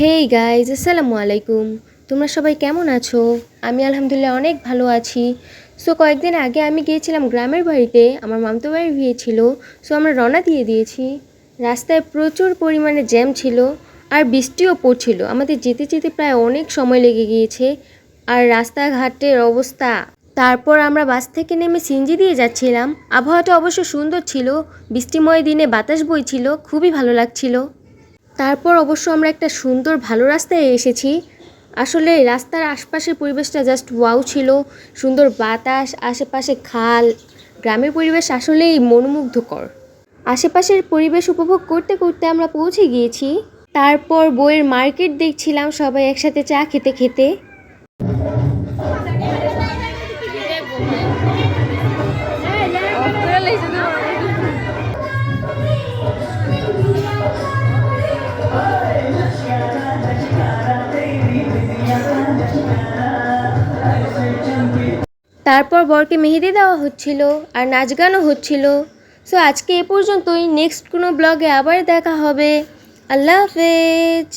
Hey guys, আসসালামু আলাইকুম। তোমরা সবাই কেমন আছো? আমি আলহামদুলিল্লাহ অনেক ভালো আছি। সো কয়েকদিন আগে আমি গিয়েছিলাম গ্রামের বাড়িতে, আমার মামাতো বাড়ির বিয়ে ছিল। সো আমরা রওনা দিয়ে দিয়েছি। রাস্তায় প্রচুর পরিমাণে জ্যাম ছিল আর বৃষ্টিও পড়ছিল। আমাদের যেতে যেতে প্রায় অনেক সময় লেগে গিয়েছে। আর রাস্তাঘাটের অবস্থা, তারপর আমরা বাস থেকে নেমে সিএনজি দিয়ে যাচ্ছিলাম। আবহাওয়াটা অবশ্য সুন্দর ছিল, বৃষ্টিময় দিনে বাতাস বইছিল, খুবই ভালো লাগছিল। তারপর অবশ্য আমরা একটা সুন্দর ভালো রাস্তায় এসেছি। আসলে রাস্তার আশপাশের পরিবেশটা জাস্ট ওয়াও ছিল। সুন্দর বাতাস, আশেপাশে খাল, গ্রামের পরিবেশ আসলেই মনোমুগ্ধকর। আশেপাশের পরিবেশ উপভোগ করতে করতে আমরা পৌঁছে গিয়েছি। তারপর বইয়ের মার্কেট দেখছিলাম সবাই একসাথে চা খেতে খেতে। তারপর বরকে মেহেদি দেওয়া হচ্ছিল আর নাচ গানও হচ্ছিল। সো আজকে এ পর্যন্তই। নেক্সট কোনো ব্লগে আবার দেখা হবে। আল্লাহ হাফেজ।